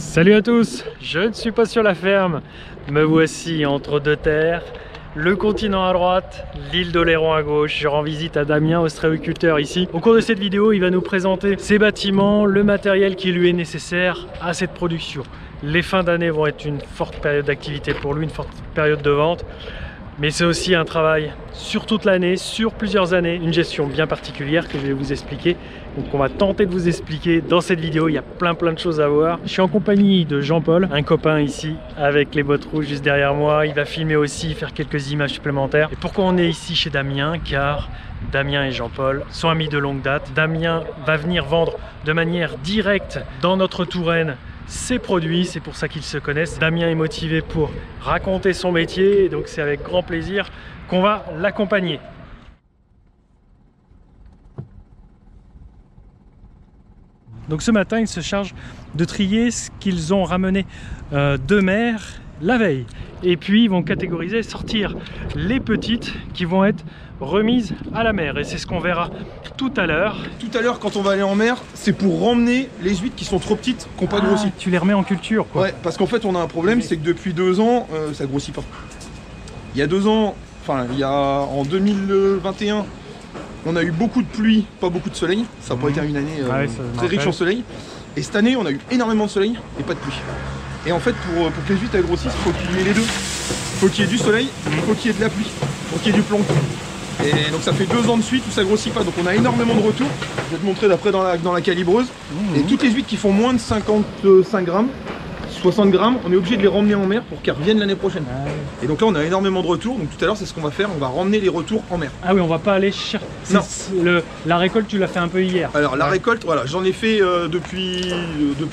Salut à tous, je ne suis pas sur la ferme, me voici entre deux terres, le continent à droite, l'île d'Oléron à gauche. Je rends visite à Damien, ostréiculteur ici. Au cours de cette vidéo, il va nous présenter ses bâtiments, le matériel qui lui est nécessaire à cette production. Les fins d'année vont être une forte période d'activité pour lui, une forte période de vente. Mais c'est aussi un travail sur toute l'année, sur plusieurs années, une gestion bien particulière que je vais vous expliquer. Donc on va tenter de vous expliquer dans cette vidéo, il y a plein de choses à voir. Je suis en compagnie de Jean-Paul, un copain ici avec les bottes rouges juste derrière moi. Il va filmer aussi, faire quelques images supplémentaires. Et pourquoi on est ici chez Damien? Car Damien et Jean-Paul sont amis de longue date. Damien va venir vendre de manière directe dans notre Touraine ses produits, c'est pour ça qu'ils se connaissent. Damien est motivé pour raconter son métier, et donc c'est avec grand plaisir qu'on va l'accompagner. Donc ce matin, ils se chargent de trier ce qu'ils ont ramené de mer la veille. Et puis ils vont catégoriser, sortir les petites qui vont être remises à la mer. Et c'est ce qu'on verra tout à l'heure. Tout à l'heure, quand on va aller en mer, c'est pour ramener les huîtres qui sont trop petites, qui n'ont pas grossi. Tu les remets en culture, quoi. Ouais, parce qu'en fait, on a un problème, c'est que depuis 2 ans, ça grossit pas. Il y a 2 ans, enfin, en 2021, on a eu beaucoup de pluie, pas beaucoup de soleil. Ça n'a pas été une année très riche en soleil. Et cette année, on a eu énormément de soleil et pas de pluie. Et en fait, pour que les huîtres elles grossissent, il faut qu'il y ait les deux. Il faut qu'il y ait du soleil, il faut qu'il y ait de la pluie, il faut qu'il y ait du plancton. Et donc ça fait 2 ans de suite où ça grossit pas, donc on a énormément de retours. Je vais te montrer d'après dans la calibreuse. Et toutes les huîtres qui font moins de 55 grammes, 60 grammes, on est obligé de les ramener en mer pour qu'elles reviennent l'année prochaine. Et donc là on a énormément de retours, donc tout à l'heure c'est ce qu'on va faire, on va ramener les retours en mer. Ah oui, on va pas aller chercher. La récolte tu l'as fait un peu hier. Alors la récolte, voilà, j'en ai fait depuis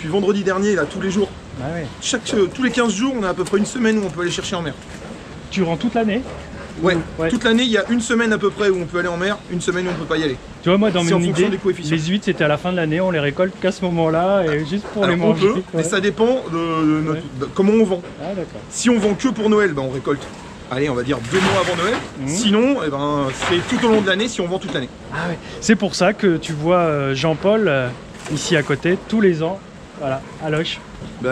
vendredi dernier, là tous les jours. Ah ouais. Tous les 15 jours, on a à peu près une semaine où on peut aller chercher en mer. Tu rends toute l'année? Ouais, toute l'année, il y a une semaine à peu près où on peut aller en mer, une semaine où on peut pas y aller. Tu vois, moi dans mon idée, les huîtres c'était à la fin de l'année, on les récolte qu'à ce moment-là et juste pour les manger. On peut, mais ça dépend de comment on vend. Ah, d'accord. Si on vend que pour Noël, ben, on récolte, allez, on va dire 2 mois avant Noël. Sinon, eh ben, c'est tout au long de l'année si on vend toute l'année. Ah ouais. C'est pour ça que tu vois Jean-Paul ici à côté tous les ans, voilà, à Loches.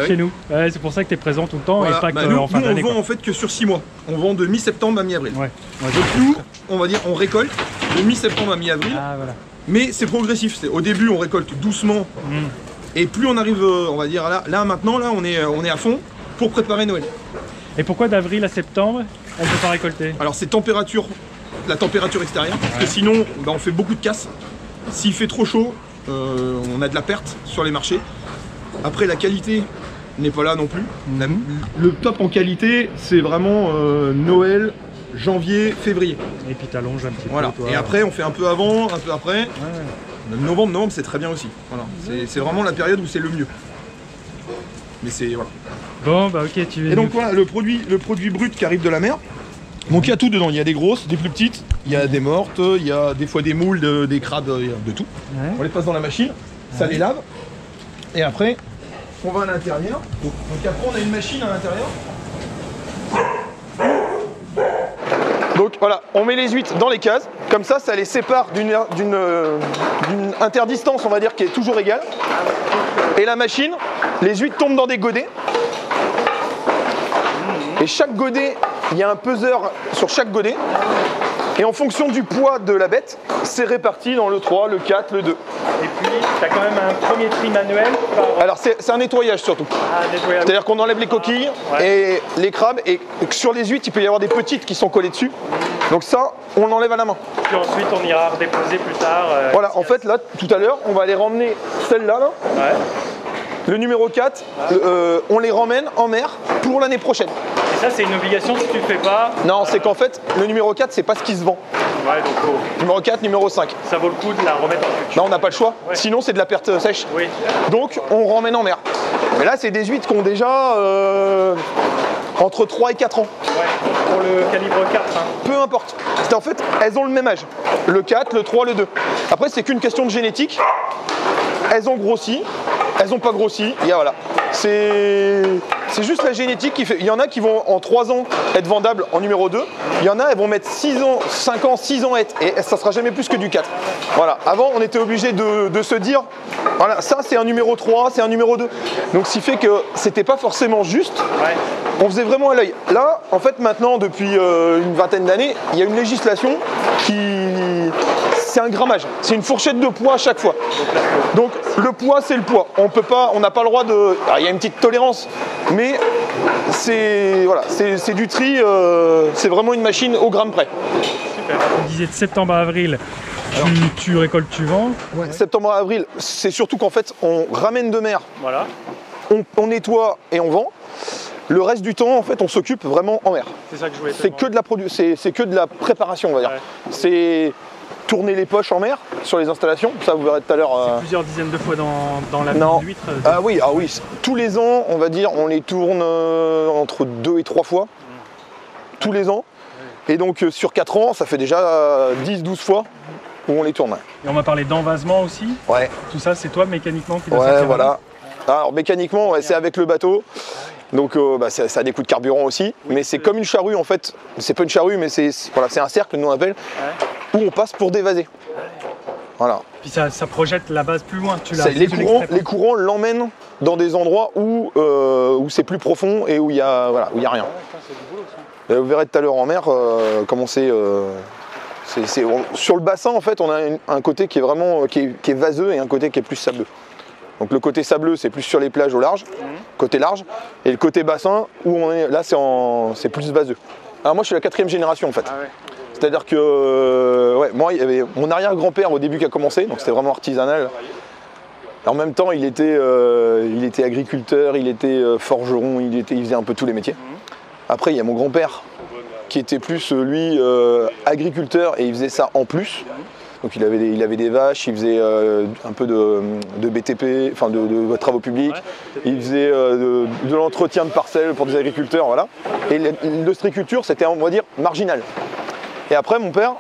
Chez nous. Ouais, c'est pour ça que tu es présent tout le temps, et pas que nous, en fin d'année. On vend en fait que sur 6 mois. On vend de mi-septembre à mi-avril. Ouais. Donc nous, on va dire, on récolte de mi-septembre à mi-avril. Ah, voilà. Mais c'est progressif. Au début, on récolte doucement. Et plus on arrive, on va dire, là maintenant, là, on est à fond pour préparer Noël. Et pourquoi d'avril à septembre, on ne peut pas récolter? Alors c'est la température extérieure. Parce que sinon, on fait beaucoup de casse. S'il fait trop chaud, on a de la perte sur les marchés. Après, la qualité n'est pas là non plus. Le top en qualité, c'est vraiment Noël, janvier, février. Et puis t'allonges un petit peu. Toi. Et après, on fait un peu avant, un peu après. Novembre, c'est très bien aussi. Voilà. C'est vraiment la période où c'est le mieux. Mais c'est voilà. Bon, bah ok, tu veux. Et donc voilà, le produit brut qui arrive de la mer. Donc il y a tout dedans. Il y a des grosses, des plus petites, il y a des mortes, il y a des fois des moules, des crabes, de tout. On les passe dans la machine, ça les lave. Et après, on va à l'intérieur. Donc après, on a une machine à l'intérieur. Donc voilà, on met les huîtres dans les cases. Comme ça les sépare d'une interdistance, on va dire, qui est toujours égale. Et la machine, les huîtres tombent dans des godets. Et chaque godet, il y a un peseur sur chaque godet. Et en fonction du poids de la bête, c'est réparti dans le 3, le 4, le 2. Et puis, tu as quand même un premier tri manuel Alors, c'est un nettoyage surtout. Nettoyage. C'est-à-dire qu'on enlève les coquilles et les crabes. Et sur les huîtres, il peut y avoir des petites qui sont collées dessus. Donc ça, on enlève à la main. Puis ensuite, on ira redéposer plus tard. Voilà, en fait, là, tout à l'heure, on va aller ramener celle-là. Le numéro 4, on les ramène en mer pour l'année prochaine. Et ça, c'est une obligation si tu le fais pas? Non, c'est qu'en fait, le numéro 4, c'est pas ce qui se vend. Ouais, donc faut... Numéro 4, numéro 5. Ça vaut le coup de la remettre en culture. Là, on n'a pas le choix. Sinon, c'est de la perte sèche. Oui. Donc, on ramène en mer. Mais là, c'est des huîtres qui ont déjà entre 3 et 4 ans. Ouais, pour le calibre 4. Peu importe. En fait, elles ont le même âge. Le 4, le 3, le 2. Après, c'est qu'une question de génétique. Elles ont grossi. Elles n'ont pas grossi. Et voilà. C'est c'est juste la génétique qui fait. Il y en a qui vont en 3 ans être vendables en numéro 2. Il y en a, elles vont mettre 6 ans, 5 ans, 6 ans être. Et ça sera jamais plus que du 4. Voilà. Avant, on était obligé de se dire, voilà, ça c'est un numéro 3, c'est un numéro 2. Donc ce qui fait que c'était pas forcément juste. Ouais. On faisait vraiment à l'œil. Là, en fait, maintenant, depuis une vingtaine d'années, il y a une législation qui. C'est un grammage, c'est une fourchette de poids à chaque fois. Donc le poids, c'est le poids. On n'a pas le droit de. Alors, il y a une petite tolérance, mais c'est voilà, c'est du tri. C'est vraiment une machine au gramme près. Super. On disait de septembre à avril. Tu récoltes, tu vends. Ouais. Septembre à avril, c'est surtout qu'en fait, on ramène de mer. Voilà. On nettoie et on vend. Le reste du temps, en fait, on s'occupe vraiment en mer. C'est ça que je voulais. C'est que de la c'est que de la préparation, on va dire. Ouais. C'est tourner les poches en mer sur les installations. Ça, vous verrez tout à l'heure. C'est plusieurs dizaines de fois dans la d'huître. Ah oui. Tous les ans, on va dire, on les tourne entre 2 et 3 fois. Tous les ans. Et donc, sur 4 ans, ça fait déjà 10-12 fois où on les tourne. Et on va parler d'envasement aussi. Ouais. Tout ça, c'est toi mécaniquement qui dois sortir. Ouais, voilà. Alors, mécaniquement, ouais, c'est avec le bateau. Donc ça a des coûts de carburant aussi, mais c'est comme une charrue en fait. C'est pas une charrue, mais c'est un cercle, nous on appelle, où on passe pour dévaser. Voilà. Puis ça projette la base plus loin. Les courants l'emmènent dans des endroits où c'est plus profond et où il y a rien. Et vous verrez tout à l'heure en mer comment c'est. Sur le bassin en fait, on a un côté qui est vraiment qui est vaseux et un côté qui est plus sableux. Donc le côté sableux, c'est plus sur les plages au large, côté large, et le côté bassin, où on est là, c'est plus vaseux. Alors moi, je suis la 4e génération en fait. Ah ouais. C'est-à-dire que, moi, il y avait mon arrière-grand-père au début qui a commencé, donc c'était vraiment artisanal. En même temps, il était agriculteur, il était forgeron, il faisait un peu tous les métiers. Après, il y a mon grand-père qui était plus, lui, agriculteur, et il faisait ça en plus. Donc il avait des vaches, il faisait un peu de BTP, enfin de travaux publics, il faisait de l'entretien de parcelles pour des agriculteurs, voilà. Et l'ostréiculture, c'était, on va dire, marginal. Et après, mon père,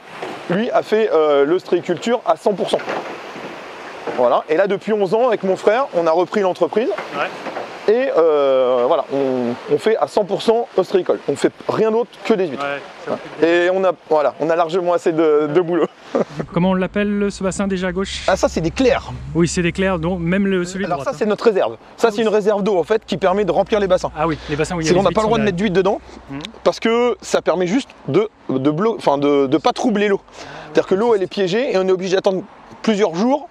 lui, a fait l'ostréiculture à 100%. Voilà. Et là, depuis 11 ans, avec mon frère, on a repris l'entreprise. Ouais. Et voilà, on fait à 100% ostréicole. On ne fait rien d'autre que des huîtres. Ouais, et on a largement assez de boulot. Comment on l'appelle ce bassin déjà à gauche? Ah, ça c'est des clairs. Oui, c'est des clairs, donc même celui de droite. Alors ça c'est notre réserve. Ça c'est une réserve d'eau en fait qui permet de remplir les bassins. Ah oui, les bassins où il y a on n'a pas le droit de mettre d'huîtres dedans parce que ça permet juste de pas troubler l'eau. C'est-à-dire que l'eau elle est piégée et on est obligé d'attendre plusieurs jours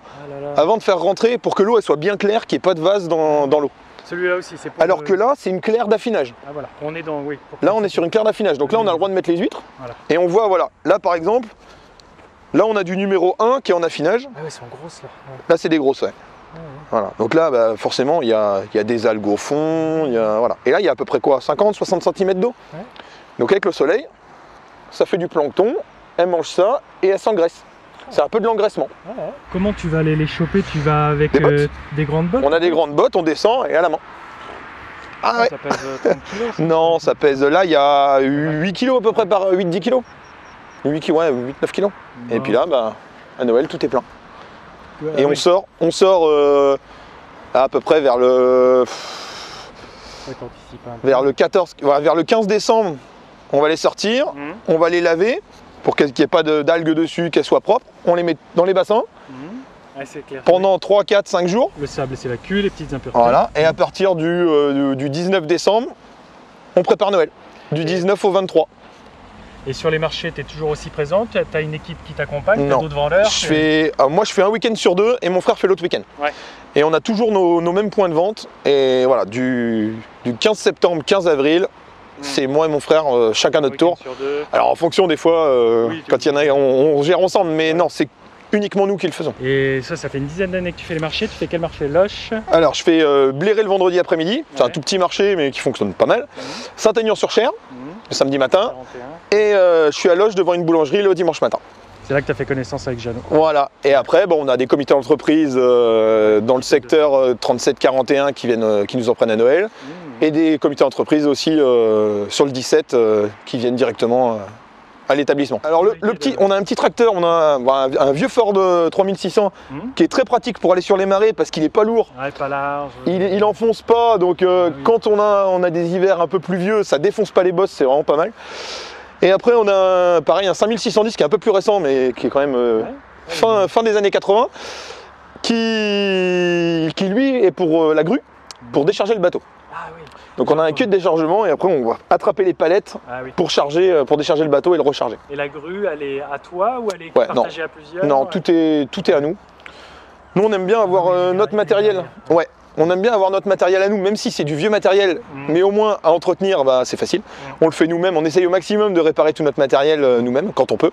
avant de faire rentrer pour que l'eau elle soit bien claire, qu'il n'y ait pas de vase dans l'eau. Celui-là aussi, c'est pour. Alors que là, c'est une claire d'affinage. Ah voilà, on est dans. Oui, là, on est sur une claire d'affinage. Donc là, on a le droit de mettre les huîtres. Voilà. Et on voit, voilà. Là, par exemple, là, on a du numéro 1 qui est en affinage. Ah ouais, c'est en grosse là. Ouais. Là, c'est des grosses, ouais. Voilà. Donc là, bah, forcément, il y a des algues au fond. Voilà. Et là, il y a à peu près quoi, 50-60 cm d'eau. Ouais. Donc avec le soleil, ça fait du plancton. Elle mange ça et elle s'engraisse. C'est un peu de l'engraissement. Ah ouais. Comment tu vas aller les choper? Tu vas avec des grandes bottes? On a des grandes bottes, on descend et à la main. Ah ouais. Ça pèse 30 kg? Non, ça pèse, là il y a 8 kg à peu près par 8-10 kg. 8-9 kg. Et puis là, bah, à Noël, tout est plein. Ouais, et on sort à peu près vers le 14, vers le 15 décembre, on va les sortir, on va les laver pour qu'il n'y ait pas d'algues dessus, qu'elles soient propres. On les met dans les bassins pendant 3, 4, 5 jours. Le sable, c'est la cuve, les petites impuretés. Voilà, et à partir du 19 décembre, on prépare Noël, du 19 au 23. Et sur les marchés, tu es toujours aussi présent? Tu as une équipe qui t'accompagne? Tu as d'autres vendeurs? Moi, je fais un week-end sur 2 et mon frère fait l'autre week-end. Ouais. Et on a toujours nos mêmes points de vente. Et voilà, du 15 septembre, 15 avril, c'est moi et mon frère, chacun notre tour. Alors en fonction des fois, quand il y en a, on gère ensemble, mais non, c'est uniquement nous qui le faisons. Et ça fait une dizaine d'années que tu fais les marchés. Tu fais quel marché? Loches? Alors je fais Bléré le vendredi après-midi, c'est un tout petit marché mais qui fonctionne pas mal. Saint-Aignan-sur-Cher, le samedi matin. 41. Et je suis à Loches devant une boulangerie le dimanche matin. C'est là que tu as fait connaissance avec Jeannot. Voilà, et après on a des comités d'entreprise dans le secteur 37-41 qui nous en prennent à Noël. Et des comités d'entreprise aussi sur le 17 qui viennent directement à l'établissement. Alors on a un petit tracteur, on a un vieux Ford 3600 qui est très pratique pour aller sur les marais parce qu'il est pas lourd, pas large. Il enfonce pas, donc quand on a des hivers un peu pluvieux, ça défonce pas les bosses, c'est vraiment pas mal. Et après on a pareil un 5610 qui est un peu plus récent mais qui est quand même fin des années 80 qui lui est pour la grue, pour décharger le bateau. Ah, oui. Donc on a un queue de déchargement et après on va attraper les palettes pour décharger le bateau et le recharger. Et la grue, elle est à toi ou elle est partagée à plusieurs? Non, tout est à nous. Nous on aime bien avoir notre matériel. Ouais, on aime bien avoir notre matériel à nous, même si c'est du vieux matériel, mais au moins à entretenir, c'est facile. On le fait nous-mêmes, on essaye au maximum de réparer tout notre matériel nous-mêmes quand on peut.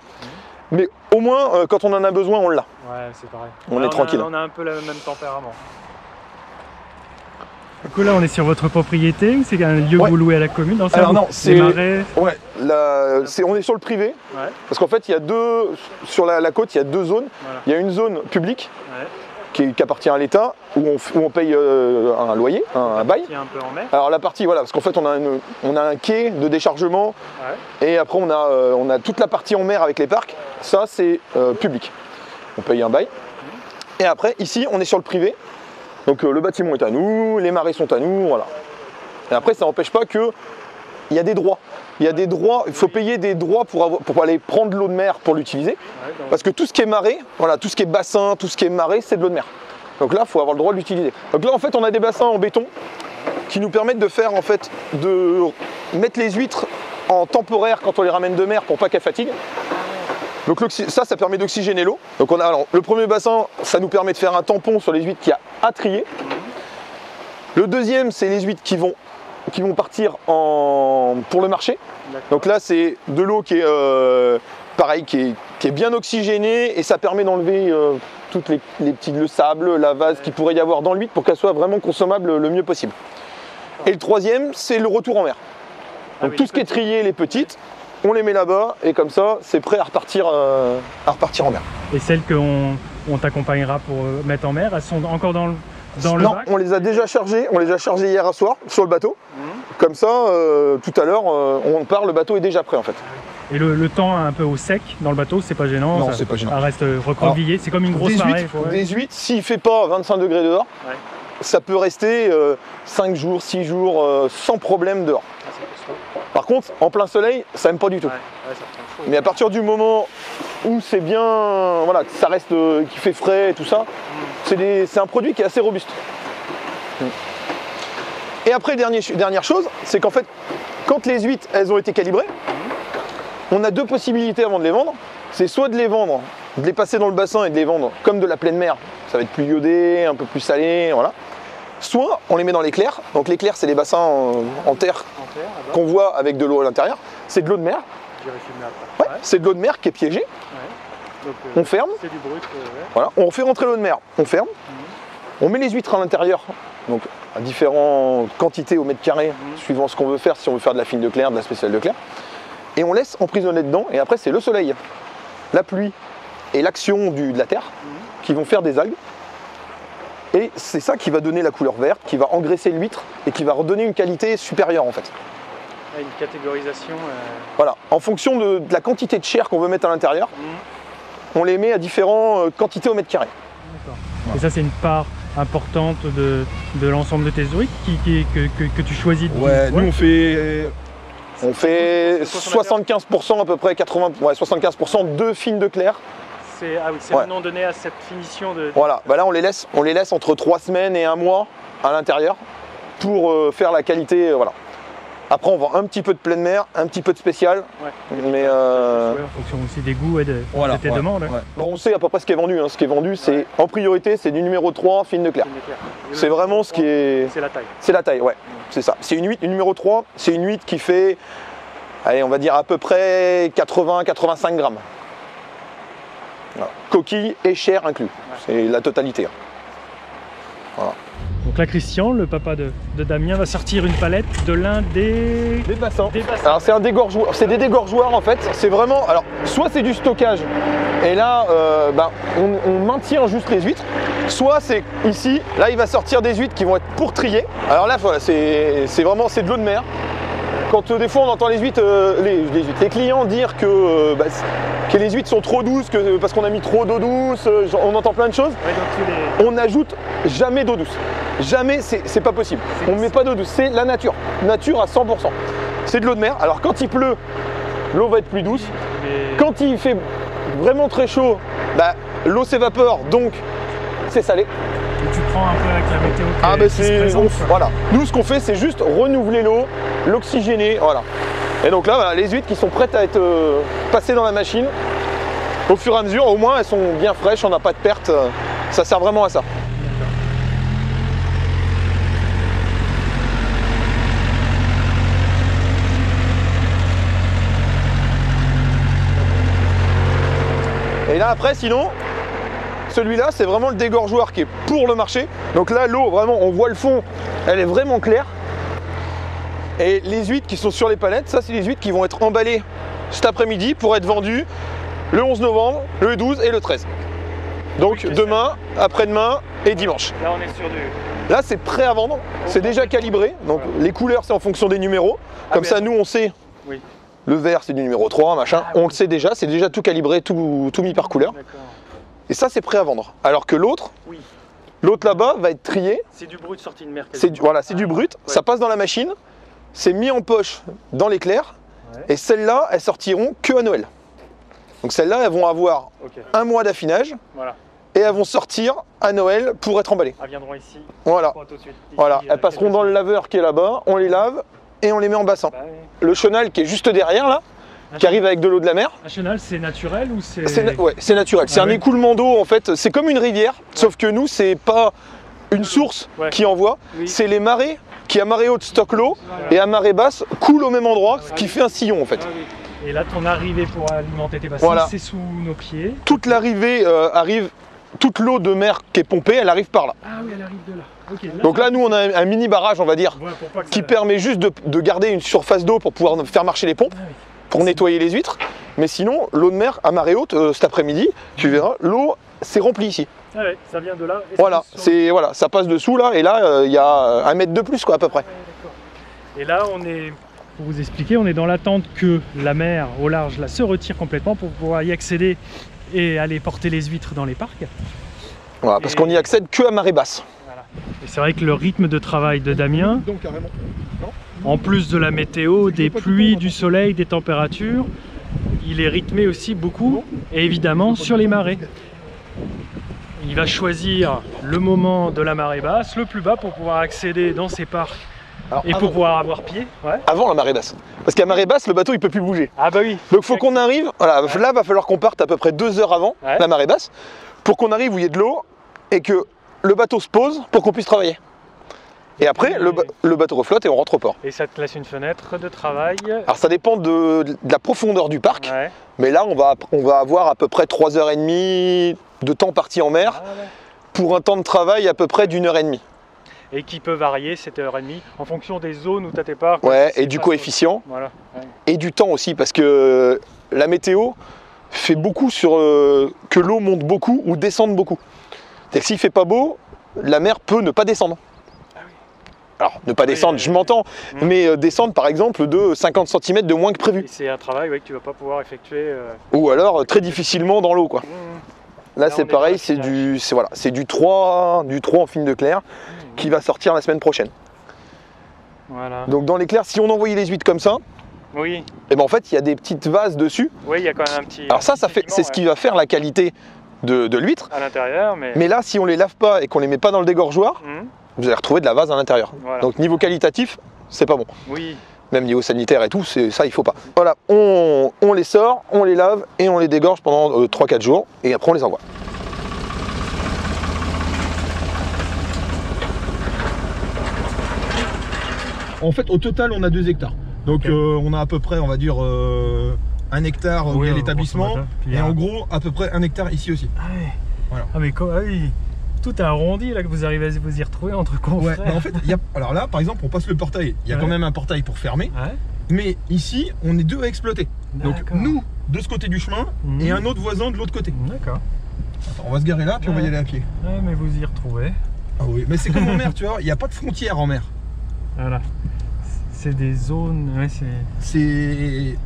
Mais au moins, quand on en a besoin, on l'a. Ouais, c'est pareil. On est tranquille. On a un peu le même tempérament. Du coup, là, on est sur votre propriété ou c'est un lieu que vous louez à la commune? Non, c'est marais. Ouais, on est sur le privé. Ouais. Parce qu'en fait, il y a sur la côte, il y a deux zones. Voilà. Il y a une zone publique qui appartient à l'État où on paye un loyer, un bail. Qui est un peu en mer. Alors la partie, parce qu'en fait, on a un quai de déchargement et après on a toute la partie en mer avec les parcs. Ça, c'est public. On paye un bail. Et après, ici, on est sur le privé. Donc le bâtiment est à nous, les marais sont à nous, voilà. Et après, ça n'empêche pas qu'il y a des droits. Il faut payer des droits pour aller prendre l'eau de mer pour l'utiliser. Parce que tout ce qui est marais, tout ce qui est bassin, tout ce qui est marais, c'est de l'eau de mer. Donc là, il faut avoir le droit de l'utiliser. Donc là, en fait, on a des bassins en béton qui nous permettent de mettre les huîtres en temporaire quand on les ramène de mer pour pas qu'elles fatiguent. Donc ça permet d'oxygéner l'eau. Donc le premier bassin, ça nous permet de faire un tampon sur les huîtres qu'il y a à trier. Le deuxième, c'est les huîtres qui vont partir pour le marché. Donc là, c'est de l'eau qui est pareil, qui est bien oxygénée et ça permet d'enlever toutes le sable, la vase qu'il pourrait y avoir dans l'huître pour qu'elle soit vraiment consommable le mieux possible. Et le troisième, c'est le retour en mer. Donc tout ce qui est trié, les petites, on les met là-bas et comme ça, c'est prêt à repartir en mer. Et celles qu'on t'accompagnera pour mettre en mer, elles sont encore dans le bac? Non, on les a déjà chargées. On les a chargées hier soir sur le bateau. Comme ça, tout à l'heure, on part, le bateau est déjà prêt en fait. Et le temps un peu au sec dans le bateau, c'est pas gênant? Non, c'est pas gênant. Ça reste recroquevillé, c'est comme une grosse marée. Des huîtres, s'il ne fait pas 25 degrés dehors, ça peut rester 5 jours, 6 jours sans problème dehors. Par contre, en plein soleil, ça n'aime pas du tout. Mais à partir du moment où c'est bien, ça reste, qui fait frais et tout ça, c'est un produit qui est assez robuste. Et après, dernière chose, c'est qu'en fait, quand les huîtres, elles ont été calibrées, on a deux possibilités avant de les vendre. C'est soit de les passer dans le bassin et de les vendre comme de la pleine mer. Ça va être plus iodé, un peu plus salé, voilà. Soit on les met dans l'éclair. Donc l'éclair, c'est les bassins en terre qu'on voit avec de l'eau à l'intérieur. C'est de l'eau de mer. C'est de l'eau de mer qui est piégée. Donc, on ferme. C'est du brut. Voilà. On fait rentrer l'eau de mer. On ferme. On met les huîtres à l'intérieur. Donc à différentes quantités au mètre carré, suivant ce qu'on veut faire. Si on veut faire de la fine de clair, de la spéciale de clair. Et on laisse emprisonner dedans. Et après, c'est le soleil, la pluie et l'action de la terre qui vont faire des algues. Et c'est ça qui va donner la couleur verte, qui va engraisser l'huître et qui va redonner une qualité supérieure en fait. Une catégorisation. Voilà, en fonction de la quantité de chair qu'on veut mettre à l'intérieur, on les met à différentes quantités au mètre carré. Voilà. Et ça, c'est une part importante de l'ensemble de tes huîtres que tu choisis. Nous on fait 75% à peu près, 75% de fines de clair. C'est maintenant donné à cette finition de... Voilà, là on les laisse entre 3 semaines et 1 mois à l'intérieur pour faire la qualité, voilà. Après on vend un petit peu de pleine mer, un petit peu de spécial, mais en fonction aussi des goûts et de tes demandes. On sait à peu près ce qui est vendu, Ce qui est vendu, c'est en priorité, c'est du numéro 3 fine de clair. C'est vraiment ce qui est... C'est la taille. C'est la taille, c'est ça. C'est une huître, une numéro 3, c'est une huître qui fait, allez, on va dire à peu près 80-85 grammes. Voilà. Coquille et chair inclus, c'est la totalité. Voilà. Donc là, Christian, le papa de Damien, va sortir une palette de l'un des bassins. Alors c'est un dégorgeoir, c'est des dégorgeoirs en fait. C'est vraiment, alors soit c'est du stockage et là on maintient juste les huîtres, soit c'est ici, là il va sortir des huîtres qui vont être pour trier. Alors là voilà, c'est vraiment de l'eau de mer. quand des fois on entend les huîtres, les clients dire que les huîtres sont trop douces, parce qu'on a mis trop d'eau douce, on entend plein de choses. Ouais, on n'ajoute jamais d'eau douce. Jamais, c'est pas possible. On ne met pas d'eau douce, c'est la nature. Nature à 100%. C'est de l'eau de mer. Alors quand il pleut, l'eau va être plus douce. Quand il fait vraiment très chaud, l'eau s'évapore, donc c'est salé. Et tu prends un peu avec la météo voilà. Nous, ce qu'on fait, c'est juste renouveler l'eau, l'oxygéner, voilà. Et donc là, voilà, les huîtres qui sont prêtes à être passées dans la machine, au fur et à mesure, au moins, elles sont bien fraîches, on n'a pas de perte. Ça sert vraiment à ça. Et là, après, sinon, celui-là, c'est vraiment le dégorgeoir qui est pour le marché. Donc là, l'eau, vraiment, on voit le fond, elle est vraiment claire. Et les huîtres qui sont sur les palettes, ça, c'est les huîtres qui vont être emballées cet après-midi pour être vendues le 11 novembre, le 12 et le 13. Donc demain, après-demain et dimanche. Là, on est sur du... Là, c'est prêt à vendre, c'est déjà calibré. Donc les couleurs, c'est en fonction des numéros. Comme ça, nous, on sait. Oui. Le vert, c'est du numéro 3, machin. On le sait déjà, c'est déjà tout calibré, tout mis par couleur. Et ça, c'est prêt à vendre. Alors que l'autre, l'autre là-bas va être trié. C'est du brut sorti de mer. Voilà, c'est du brut. Ouais. Ça passe dans la machine, c'est mis en poche dans l'éclair. Ouais. Et celles-là, elles sortiront que à Noël. Donc celles-là, elles vont avoir un mois d'affinage. Voilà. Et elles vont sortir à Noël pour être emballées. Elles viendront ici. Voilà. Tout de suite. Voilà. Elles passeront dans le laveur qui est là-bas, on les lave et on les met en bassin. Oui. Le chenal qui est juste derrière là, qui arrive avec de l'eau de la mer. Un chenal, c'est naturel ou c'est... Ouais, c'est naturel. C'est un écoulement d'eau en fait. C'est comme une rivière, sauf que nous, c'est pas une source qui envoie, c'est les marées qui à marée haute stockent l'eau et à marée basse coulent au même endroit, ce qui fait un sillon en fait. Et là, ton arrivée pour alimenter tes bassins, c'est sous nos pieds. Toute l'arrivée arrive, toute l'eau de mer qui est pompée, elle arrive par là. Ah oui, elle arrive de là. Là, donc là, nous, on a un mini barrage, on va dire, qui permet juste de garder une surface d'eau pour pouvoir faire marcher les pompes, pour nettoyer les huîtres. Mais sinon, l'eau de mer à marée haute, cet après-midi, tu verras, l'eau s'est remplie ici. Ah ouais, ça vient de là. Et voilà, ça passe dessous là, et là, il y a 1 mètre de plus, quoi, à peu près. Et là, on est, pour vous expliquer, on est dans l'attente que la mer au large là, se retire complètement pour pouvoir y accéder et aller porter les huîtres dans les parcs. Voilà, parce qu'on n'y accède que à marée basse. Voilà. Et c'est vrai que le rythme de travail de Damien, en plus de la météo, des pluies, du soleil, des températures, il est rythmé aussi beaucoup, et évidemment sur les marées. Il va choisir le moment de la marée basse, le plus bas, pour pouvoir accéder dans ces parcs. Alors, et pour pouvoir avoir pied. Avant la marée basse. Parce qu'à marée basse, le bateau il peut plus bouger. Ah bah oui. Donc il faut qu'on arrive, voilà, là va falloir qu'on parte à peu près 2 heures avant la marée basse, pour qu'on arrive où il y ait de l'eau et que le bateau se pose pour qu'on puisse travailler. Et après, le bateau reflotte et on rentre au port. Et ça te laisse une fenêtre de travail? Alors ça dépend de la profondeur du parc, mais là on va avoir à peu près 3h30 de temps parti en mer, pour un temps de travail à peu près d'1h30. Et qui peut varier, 7h30, en fonction des zones où tu as tes parcs. Ouais, et du coefficient, et du temps aussi, parce que la météo fait beaucoup sur que l'eau monte beaucoup ou descende beaucoup. C'est-à-dire que s'il ne fait pas beau, la mer peut ne pas descendre. Alors, ne pas descendre, je m'entends, mais descendre par exemple de 50 cm de moins que prévu. C'est un travail que tu ne vas pas pouvoir effectuer. Ou alors très difficilement dans l'eau, quoi. Là c'est pareil, c'est du 3 en fine de clair qui va sortir la semaine prochaine. Voilà. Donc dans l'éclair, si on envoyait les huîtres comme ça, et ben en fait il y a des petites vases dessus. Oui, il y a quand même un petit. Alors ça fait, c'est ce qui va faire la qualité de l'huître. À l'intérieur, mais là si on les lave pas et qu'on les met pas dans le dégorgeoir, vous allez retrouver de la vase à l'intérieur. Voilà. Donc niveau qualitatif, c'est pas bon. Oui. Même niveau sanitaire et tout, ça il faut pas. Voilà, on les sort, on les lave et on les dégorge pendant 3-4 jours et après on les envoie. En fait, au total, on a 2 hectares. Donc on a à peu près, on va dire, 1 hectare où il y a l'établissement et en gros à peu près 1 hectare ici aussi. Ah ouais. Voilà. Ah mais quoi, tout est arrondi là que vous arrivez à vous y retrouver entre confrères. Ouais, en fait, alors là par exemple on passe le portail, il y a quand même un portail pour fermer, mais ici on est 2 à exploiter. Donc nous de ce côté du chemin et un autre voisin de l'autre côté. D'accord. On va se garer là puis on va y aller à pied. Ouais, mais vous y retrouvez. Ah oui, mais c'est comme en mer, tu vois, il n'y a pas de frontière en mer. Voilà. C'est des zones, ouais,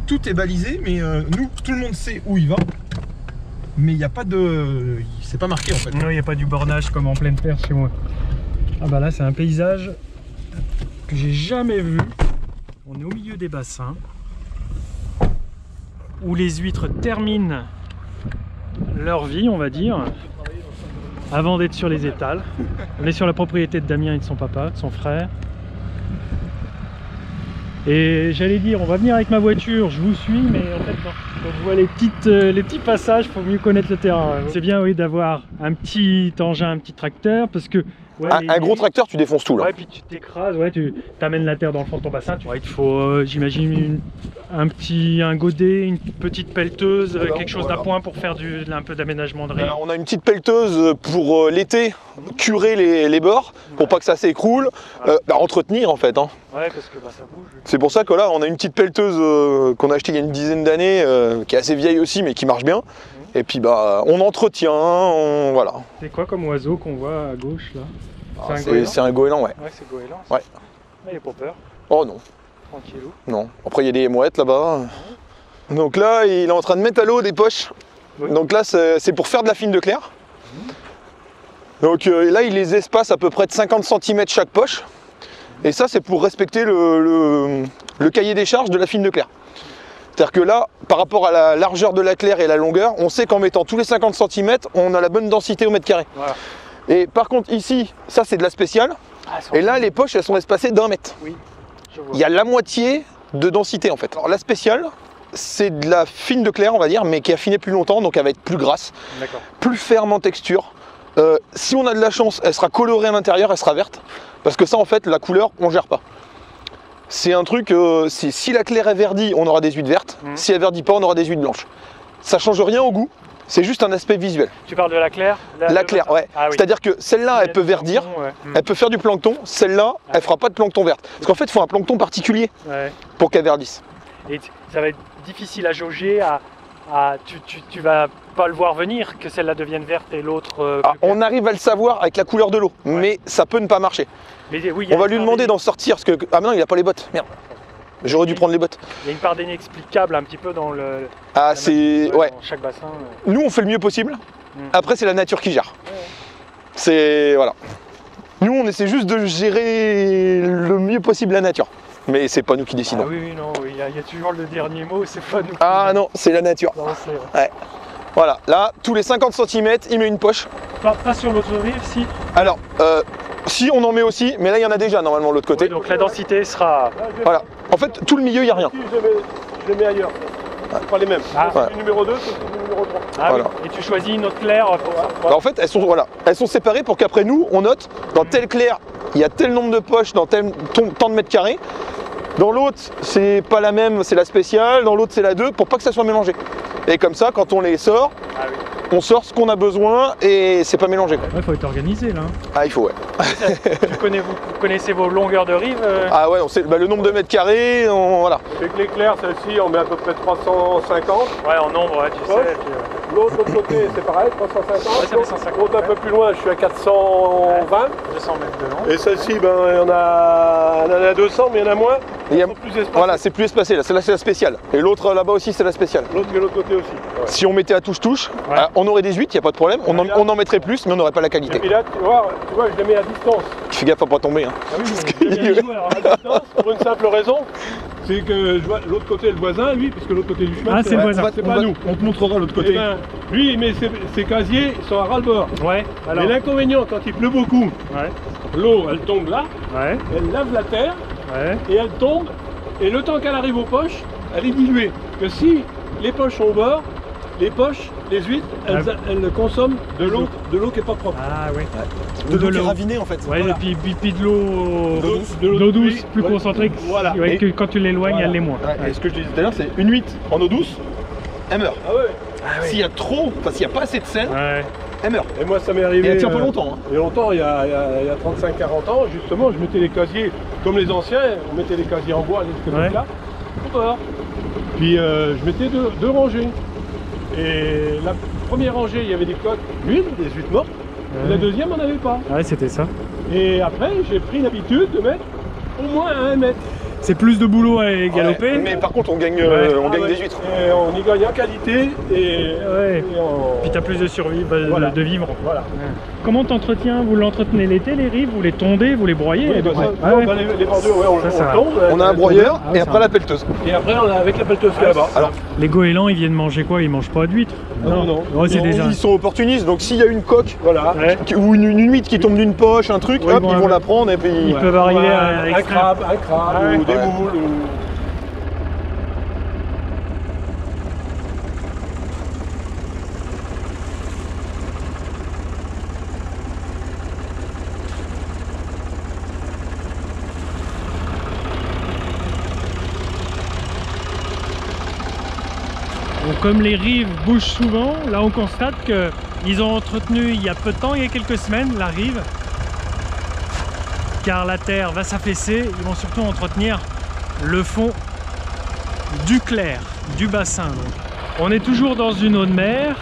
tout est balisé, mais nous, tout le monde sait où il va. Mais il n'y a pas de... c'est pas marqué en fait. Non, il n'y a pas du bornage comme en pleine terre chez moi. Ah bah là, c'est un paysage que j'ai jamais vu. On est au milieu des bassins où les huîtres terminent leur vie, on va dire, avant d'être sur les étals. On est sur la propriété de Damien et de son papa, de son frère. Et j'allais dire, on va venir avec ma voiture, je vous suis, mais en fait, quand je vois les petits passages, il faut mieux connaître le terrain. C'est bien, oui, d'avoir un petit engin, un petit tracteur, parce que... Ouais, un gros tracteur, tu défonces tout là. Ouais, puis tu t'écrases, ouais, tu t'amènes la terre dans le fond de ton bassin. Ouais, il te faut, j'imagine, un godet, une petite pelleteuse, quelque chose d'appoint pour faire un peu d'aménagement de riz. On a une petite pelleteuse pour l'été, curer les bords, pour pas que ça s'écroule, entretenir en fait. Hein. Ouais, parce que ça bouge. C'est pour ça que là, on a une petite pelleteuse qu'on a achetée il y a une dizaine d'années, qui est assez vieille aussi, mais qui marche bien. Et puis on entretient, voilà. C'est quoi comme oiseau qu'on voit à gauche là? C'est un goéland, ouais. Ouais, c'est goéland. Ouais. Il n'a pas peur. Oh non. Tranquillou. Non. Après, il y a des mouettes là-bas. Donc là, il est en train de mettre à l'eau des poches. Oui. Donc là, c'est pour faire de la fine de clair. Donc là, il les espace à peu près de 50 cm chaque poche. Et ça, c'est pour respecter le cahier des charges de la fine de clair. C'est-à-dire que là, par rapport à la largeur de la claire et la longueur, on sait qu'en mettant tous les 50 cm, on a la bonne densité au mètre carré. Voilà. Et par contre ici, ça c'est de la spéciale. Et là, les poches, elles sont espacées d'1 mètre. Oui, je vois. Il y a la moitié de densité en fait. Alors la spéciale, c'est de la fine de clair, on va dire, mais qui est affinée plus longtemps, donc elle va être plus grasse, plus ferme en texture. Si on a de la chance, elle sera colorée à l'intérieur, elle sera verte. Parce que ça, en fait, la couleur, on gère pas. C'est un truc, si la claire est verdie, on aura des huîtres vertes. Si elle verdit pas, on aura des huîtres blanches. Ça change rien au goût, c'est juste un aspect visuel. Tu parles de la claire? La claire, ouais. Ah, oui. C'est-à-dire que celle-là, elle peut verdir, elle peut faire du plancton. Celle-là, elle fera pas de plancton verte. Parce qu'en fait, il faut un plancton particulier pour qu'elle verdisse. Et ça va être difficile à jauger, tu vas pas le voir venir, que celle-là devienne verte et l'autre... on arrive à le savoir avec la couleur de l'eau, mais ça peut ne pas marcher. Mais, oui, on va lui demander d'en sortir, parce que... Ah mais non, il n'a pas les bottes, merde. J'aurais dû prendre les bottes. Il y a une part d'inexplicable un petit peu dans le... Ah c'est... Ouais. Dans chaque bassin. Nous, on fait le mieux possible. Après, c'est la nature qui gère. C'est... Voilà. Nous, on essaie juste de gérer le mieux possible la nature. Mais c'est pas nous qui décidons. Ah oui, non, il y a toujours le dernier mot, c'est pas nous. Ah non, c'est la nature. Non, ouais. Voilà, là, tous les 50 cm, il met une poche. Pas sur l'autre rive, si. Alors, si on en met aussi, mais là, il y en a déjà normalement de l'autre côté. Oui, donc la densité sera... Voilà. En fait, tout le milieu, il n'y a rien. Je les mets ailleurs. C'est pas les mêmes. C'est le numéro 2, c'est le numéro 3. Ah voilà. Oui. Et tu choisis une autre claire pour ça. Bah, en fait, elles sont séparées pour qu'après nous, on note dans telle claire, il y a tel nombre de poches dans tel tant de mètres carrés. Dans l'autre, c'est pas la même, c'est la spéciale. Dans l'autre, c'est la 2, pour pas que ça soit mélangé. Et comme ça, quand on les sort, on sort ce qu'on a besoin et c'est pas mélangé. Il faut être organisé là. Ah, il faut, ouais. Vous connaissez vos longueurs de rive Ah ouais, on sait le nombre de mètres carrés, voilà. Avec l'éclair, celle-ci, on met à peu près 350. Ouais, en nombre, ouais, tu sais. L'autre côté, c'est pareil, 350. Ouais, ça fait 150. L'autre un peu plus loin, je suis à 420. 200 mètres de long. Et celle-ci, ben, il y en a 200, mais il y en a moins. Voilà, c'est plus espacé, là, c'est la spéciale. Et l'autre là-bas aussi, c'est la spéciale. L'autre de l'autre côté aussi. Ouais. Si on mettait à touche-touche, on aurait des huîtres, il n'y a pas de problème. On en mettrait plus, mais on n'aurait pas la qualité. Et puis là, tu vois, je les mets à distance. Fais gaffe à pas tomber. Hein. Ah oui, à distance, pour une simple raison. C'est que je vois l'autre côté, le voisin, lui, parce que l'autre côté du chemin, c'est le voisin. C'est pas nous. On te montrera l'autre côté. Ben, lui, il met ses casiers, ils sont à ras-le-bord. Ouais. Mais l'inconvénient, quand il pleut beaucoup, l'eau, elle tombe là, elle lave la terre, et elle tombe, et le temps qu'elle arrive aux poches, elle est diluée. Que si les poches sont au bord, les huîtres, elles consomment de l'eau qui n'est pas propre. Ah oui. De l'eau qui est ravinée en fait. Ouais, voilà. Et puis de l'eau douce, plus concentrée que quand tu l'éloignes, elle l'est moins. Et ce que je disais tout à l'heure, c'est une huître en eau douce, elle meurt. Ah ouais. S'il y a trop, s'il n'y a pas assez de sel, elle meurt. Et moi ça m'est arrivé. Et elle tient pas longtemps. Il y a longtemps, il y a 35-40 ans, justement, je mettais les casiers, comme les anciens, on mettait les casiers en bois, là, au bord. Puis je mettais deux rangées. Et la première rangée, il y avait des coques d'huile, des huîtres mortes. Et la deuxième, on n'avait pas. Ouais, c'était ça. Et après, j'ai pris l'habitude de mettre au moins à 1 mètre. C'est plus de boulot à galoper. Ouais, mais par contre, on gagne, des huîtres. Et on y gagne en qualité et en... Puis t'as plus de survie, voilà. de vivre. Voilà. Ouais. Comment t'entretiens? Vous l'entretenez l'été, les rives? Vous les tondez? Vous les broyez? Oui, les bordures, on tombe. On a un broyeur et après la pelleteuse. Et après, on a avec la pelleteuse qui est là-bas. Alors, les goélands, ils viennent manger quoi? Ils mangent pas d'huîtres? Non. Oh, ils sont opportunistes, donc s'il y a une coque voilà. ou une huître qui tombe d'une poche, un truc, hop, ils vont la prendre et puis... Ils peuvent arriver à un crabe ou des moules. Donc, comme les rives bougent souvent, là on constate qu'ils ont entretenu il y a peu de temps, il y a quelques semaines, la rive. Car la terre va s'affaisser, ils vont surtout entretenir le fond du clair, du bassin. Donc. On est toujours dans une eau de mer.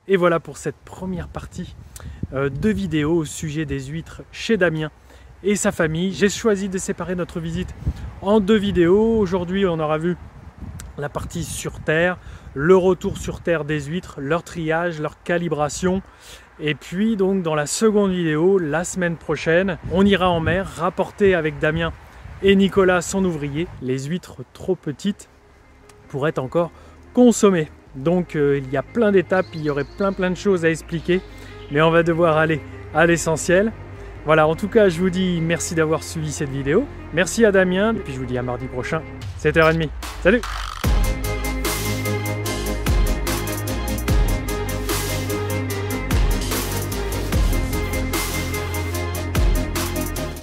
Et voilà pour cette première partie de vidéo au sujet des huîtres chez Damien et sa famille. J'ai choisi de séparer notre visite en 2 vidéos. Aujourd'hui, on aura vu la partie sur terre, le retour sur terre des huîtres, leur triage, leur calibration. Et puis donc dans la seconde vidéo, la semaine prochaine, on ira en mer rapporter avec Damien et Nicolas, son ouvrier, les huîtres trop petites pour être encore consommées. Donc il y a plein d'étapes, il y aurait plein de choses à expliquer, mais on va devoir aller à l'essentiel. Voilà, en tout cas, je vous dis merci d'avoir suivi cette vidéo. Merci à Damien, et puis je vous dis à mardi prochain, 7h30. Salut!